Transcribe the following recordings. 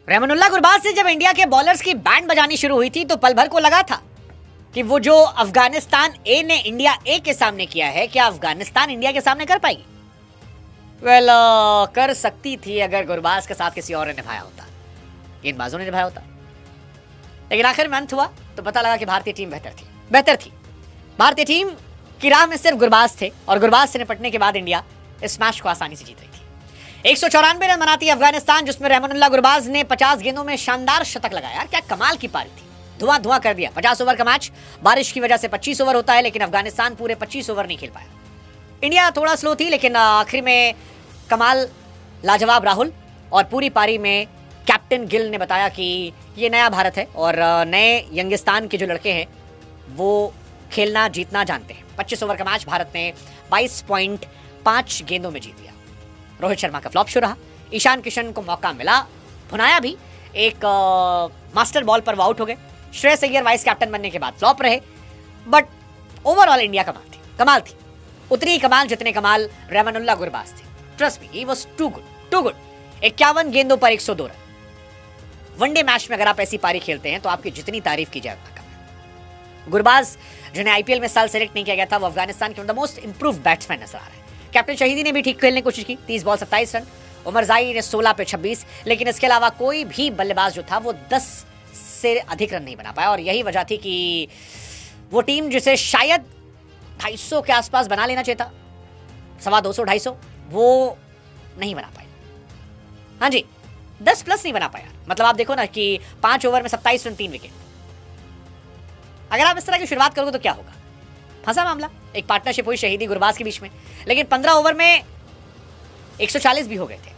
रहमानुल्लाह गुरबाज से जब इंडिया के बॉलर्स की बैंड बजानी शुरू हुई थी तो पल भर को लगा था कि वो जो अफगानिस्तान ए ने इंडिया ए के सामने किया है, क्या अफगानिस्तान इंडिया के सामने कर पाएगी? वेल, कर सकती थी अगर गुरबाज के साथ किसी और ने निभाया होता, गेंदबाजों ने निभाया होता। लेकिन आखिर में अंत हुआ तो पता लगा कि भारतीय टीम बेहतर थी। भारतीय टीम की राह में सिर्फ गुरबाज थे और गुरबाज से निपटने के बाद इंडिया इस मैच को आसानी से जीत रही थी। 194 रन बनाती अफगानिस्तान, जिसमें रहमानुल्लाह गुरबाज ने 50 गेंदों में शानदार शतक लगाया। क्या कमाल की पारी थी, धुआं कर दिया। 50 ओवर का मैच, बारिश की वजह से 25 ओवर होता है, लेकिन अफगानिस्तान पूरे 25 ओवर नहीं खेल पाया। इंडिया थोड़ा स्लो थी, लेकिन आखिर में कमाल लाजवाब राहुल, और पूरी पारी में कैप्टन गिल ने बताया कि ये नया भारत है और नए यंगिस्तान के जो लड़के हैं वो खेलना जीतना जानते हैं। 25 ओवर का मैच भारत ने 22.5 गेंदों में जीत लिया। रोहित शर्मा का फ्लॉप शो रहा। ईशान किशन को मौका मिला, भुनाया भी, एक मास्टर बॉल पर वो आउट हो गए। श्रेयस अय्यर वाइस कैप्टन बनने के बाद फ्लॉप रहे, बट ओवरऑल इंडिया कमाल थी। उतनी ही कमाल जितने कमाल रहमानुल्लाह गुरबाज थे। Trust me, he was too good. 51 गेंदों पर 102 रन। वनडे मैच में अगर आप ऐसी पारी खेलते हैं तो आपकी जितनी तारीफ की जाए उतना कम है। गुरबाज, जिन्हें आईपीएल में साल सेलेक्ट नहीं किया गया था, वो अफगानिस्तान के मोस्ट इंप्रूव्ड बैट्समैन नजर आ रहे हैं। कैप्टन शहीदी ने भी ठीक खेलने की कोशिश की, 30 बॉल 27 रन। उमर जाई ने 16 पे 26, लेकिन इसके अलावा कोई भी बल्लेबाज जो था वो 10 से अधिक रन नहीं बना पाया। और यही वजह थी कि वो टीम जिसे शायद 250 के आसपास बना लेना चाहिए था, 250 250, वो नहीं बना पाई। हाँ जी, 10 प्लस नहीं बना पाया। मतलब आप देखो ना कि 5 ओवर में 27 रन, 3 विकेट। अगर आप इस तरह की शुरुआत करोगे तो क्या होगा? फंसा मामला। एक पार्टनरशिप हुई शहीदी गुरबाज के बीच में, लेकिन 15 ओवर में 140 भी हो गए थे।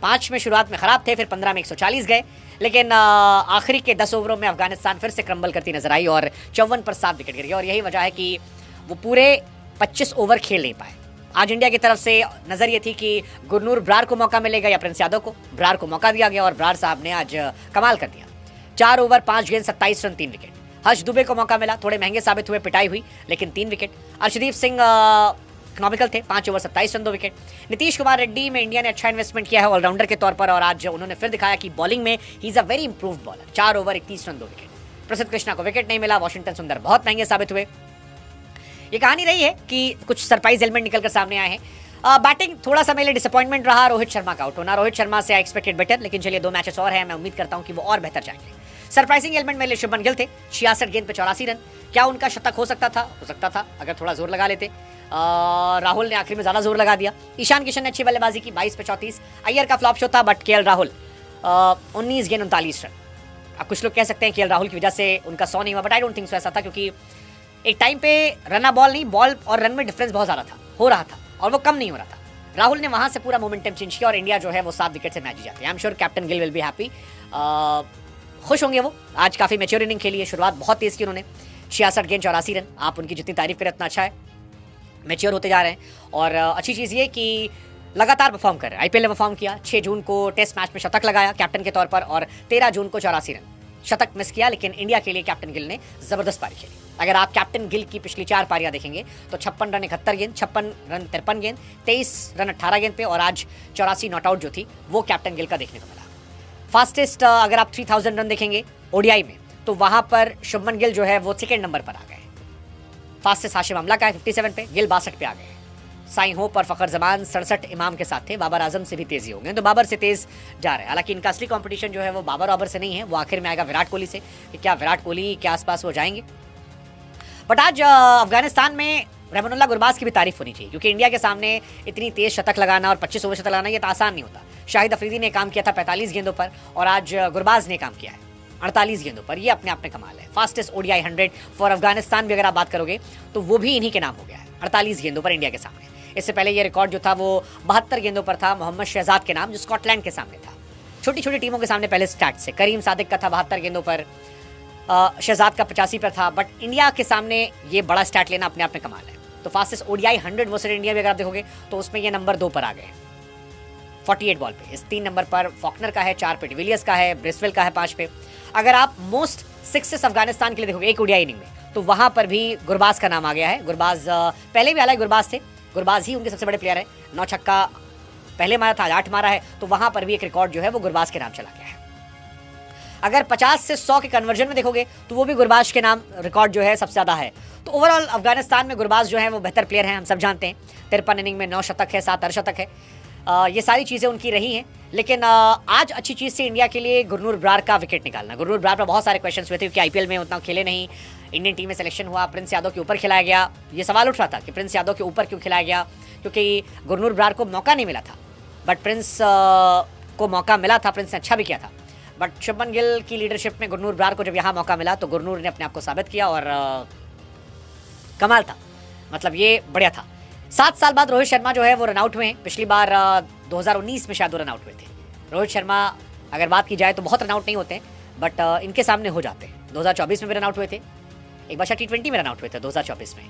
5 में शुरुआत में खराब थे, फिर 15 में 140 गए, लेकिन आखिरी के 10 ओवरों में अफगानिस्तान फिर से क्रम्बल करती नजर आई और 54 पर 7 विकेट गिर गए। और यही वजह है कि वो पूरे 25 ओवर खेल नहीं पाए। आज इंडिया की तरफ से नजर ये थी कि गुरनूर ब्रार को मौका मिलेगा या प्रिंस यादव को। ब्रार को मौका दिया गया और ब्रार साहब ने आज कमाल कर दिया। 4 ओवर 5 गेंद 27 रन, 3 विकेट। हर्ष दुबे को मौका मिला, थोड़े महंगे साबित हुए, पिटाई हुई, लेकिन 3 विकेट। अर्शदीप सिंह इकोनॉमिकल थे, 5 over 27 run, 2 wicket. Nitish Kumar Reddy में इंडिया ने अच्छा इन्वेस्टमेंट किया है ऑलराउंडर के तौर पर, और आज उन्होंने फिर दिखाया कि बॉलिंग में he is a very improved bowler. 4 over 31 run, 2 wicket. प्रसिद्ध कृष्णा को विकेट नहीं मिला। वॉशिंगटन सुंदर बहुत महंगे साबित हुए। ये कहानी रही है कि कुछ सरप्राइज एलिमेंट निकलकर सामने आए हैं। बैटिंग थोड़ा सा मेरे लिए डिसअपॉइंटमेंट रहा, रोहित शर्मा का आउट होना। रोहित शर्मा से आई एक्सपेक्टेड बेटर, लेकिन चलिए 2 मैचेस और हैं, मैं उम्मीद करता हूं कि वो और बेहतर जाएंगे। सरप्राइजिंग एलिमेंट मेरे लिए शुभमन गिल थे, 66 गेंद पे 84 रन। क्या उनका शतक हो सकता था अगर थोड़ा जोर लगा लेते। राहुल ने आखिर में ज्यादा जोर लगा दिया। ईशान किशन ने अच्छी बल्लेबाजी की, 22 पे 34। अय्यर का फ्लॉप शो था, बट केएल राहुल 19 गेंद 39 रन। अब कुछ लोग कह सकते हैं केएल राहुल की वजह से उनका 100 नहीं हुआ, but I don't think so. ऐसा था क्योंकि एक टाइम पे रन बॉल नहीं, बॉल और रन में डिफरेंस बहुत ज्यादा हो रहा था और वो कम नहीं हो रहा था। राहुल ने वहां से पूरा मोमेंटम चेंज किया और इंडिया जो है वो 7 विकेट से मैच जीत जाती है। I am sure captain Gill will be happy. खुश होंगे वो। आज काफी मैच्योर इनिंग खेली है, शुरुआत बहुत तेज की उन्होंने। 66 गेंद 84 रन। आप उनकी जितनी तारीफ करें उतना अच्छा है, मैच्योर होते जा रहे हैं। और अच्छी चीज ये कि लगातार परफॉर्म कर रहे हैं। आईपीएल में परफॉर्म किया, 6 जून को टेस्ट मैच में शतक लगाया कैप्टन के तौर पर, और 13 जून को 84 रन। शतक मिस किया, लेकिन इंडिया के लिए कैप्टन गिल ने जबरदस्त पारी खेली। अगर आप कैप्टन गिल की पिछली 4 पारियां देखेंगे तो 56 रन 71 गेंद, 56 रन 53 गेंद, 23 रन 18 गेंद पे, और आज 84 नॉट आउट जो थी वो कैप्टन गिल का देखने को मिला। फास्टेस्ट अगर आप 3000 रन देखेंगे ओडीआई में तो वहां पर शुभमन गिल जो है वो 2nd नंबर पर आ गए। फास्टेस्ट हाशिम अमला का है 57 पे, गिल 62 पे आ गए। साई होप और फखर जमान 67 इमाम के साथ थे। बाबर आजम से भी तेजी हो गए, तो बाबर से तेज जा रहे हैं। हालांकि इनका असली कंपटीशन जो है वो बाबर वाबर से नहीं है, वो आखिर में आएगा विराट कोहली से। कि क्या विराट कोहली के आसपास वो जाएंगे? बट आज अफगानिस्तान में रहमानुल्लाह गुरबाज की भी तारीफ होनी चाहिए, क्योंकि इंडिया के सामने इतनी तेज शतक लगाना और 25 ओवर शतक लगाना ये तो आसान नहीं होता। शाहिद अफरीदी ने काम किया था 45 गेंदों पर, और आज गुरबाज ने काम किया है 48 गेंदों पर। ये अपने आप में कमाल है। फास्टेस्ट ओडीआई 100 फॉर अफगानिस्तान भी अगर आप बात करोगे तो वो भी इन्हीं के नाम हो गया है, 48 गेंदों पर इंडिया के सामने। इससे पहले ये रिकॉर्ड जो था वो 72 गेंदों पर था मोहम्मद शहजाद के नाम, जो स्कॉटलैंड के सामने था। छोटी छोटी टीमों के सामने पहले स्टार्ट से करीम सादिक का था 72 गेंदों पर, शहजाद का 85 पर था, बट इंडिया के सामने ये बड़ा स्टार्ट लेना अपने आप में कमाल है। तो फास्टेस्ट ओडीआई 100 वर्सेस इंडिया भी अगर आप देखोगे तो उसमें ये नंबर 2 पर आ गए 48 बॉल पे। इस 3 नंबर पर फॉकनर का है, 4 पे डिविलियर्स का है, ब्रिस्वेल का है 5 पे। अगर आप मोस्ट सिक्सेस अफगानिस्तान के लिए देखोगे एक ओडीआई इनिंग में तो वहां पर भी गुरबाज का नाम आ गया है। गुरबाज पहले भी हालांकि गुरबाज थे, गुरबाज ही उनके सबसे बड़े प्लेयर है। 9 छक्का पहले मारा था, 8 मारा है, तो वहां पर भी एक रिकॉर्ड जो है वो गुरबाज के नाम चला गया है। अगर 50 से 100 के कन्वर्जन में देखोगे तो वो भी गुरबाज के नाम रिकॉर्ड जो है सबसे ज़्यादा है। तो ओवरऑल अफगानिस्तान में गुरबाज जो है वो बेहतर प्लेयर हैं, हम सब जानते हैं। 53 इनिंग में 9 शतक है, 7 अर्धशतक है। ये सारी चीज़ें उनकी रही हैं। लेकिन आज अच्छी चीज़ थी इंडिया के लिए गुरनूर बरार का विकेट निकालना। गुरनूर बरार पर बहुत सारे क्वेश्चन हुए थे क्योंकि आईपीएल में उतना खेले नहीं, इंडियन टीम में सिलेक्शन हुआ, प्रिंस यादव के ऊपर खिलाया गया। ये सवाल उठ रहा था कि प्रिंस यादव के ऊपर क्यों खिलाया गया, क्योंकि गुरनूर बरार को मौका नहीं मिला था। बट प्रिंस को मौका मिला था, प्रिंस ने अच्छा भी किया था। बट शुभमन गिल की लीडरशिप में गुरनूर बरार को जब यहाँ मौका मिला तो गुरनूर ने अपने आप को साबित किया और कमाल था, मतलब ये बढ़िया था। 7 साल बाद रोहित शर्मा जो है वो रनआउट हुए हैं। पिछली बार 2019 में शायद रनआउट हुए थे। रोहित शर्मा अगर बात की जाए तो बहुत रनआउट नहीं होते हैं, बट इनके सामने हो जाते हैं। 2024 में भी रनआउट हुए थे, एक बार T20 में रनआउट हुए थे 2024 में।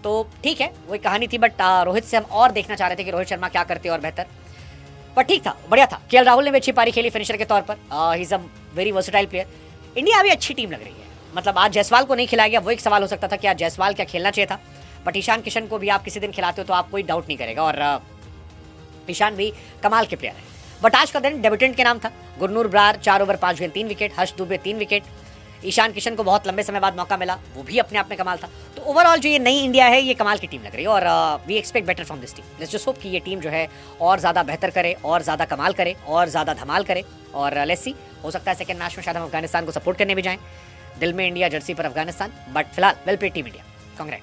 तो ठीक है, वही कहानी थी। बट रोहित से हम और देखना चाह रहे थे कि रोहित शर्मा क्या करते और बेहतर। पर ठीक था, बढ़िया था। केएल राहुल ने भी अच्छी पारी खेली फिनिशर के तौर पर। He is a very versatile player. India अभी अच्छी टीम लग रही है। मतलब आज जायसवाल को नहीं खिलाया गया, वो एक सवाल हो सकता था कि आज जायसवाल क्या खेलना चाहिए था। बट ईशान किशन को भी आप किसी दिन खिलाते हो तो आप कोई डाउट नहीं करेगा, और ईशान भी कमाल के प्लेयर है। बट आज का दिन डेब्यूटेंट के नाम था। गुरनूर बरार 4 ओवर 5 गेंद 3 विकेट, हर्ष दुबे 3 विकेट। ईशान किशन को बहुत लंबे समय बाद मौका मिला, वो भी अपने आप में कमाल था। तो ओवरऑल जो ये नई इंडिया है ये कमाल की टीम लग रही है, और we expect better from this team. Let's just hope कि ये टीम जो है और ज़्यादा बेहतर करे, और ज़्यादा कमाल करे, और ज़्यादा धमाल करे। और लेट्स सी, हो सकता है सेकंड मैच में शायद हम अफगानिस्तान को सपोर्ट करने भी जाएं। दिल में इंडिया, जर्सी पर अफगानिस्तान। बट फिलहाल well played team India. Congress.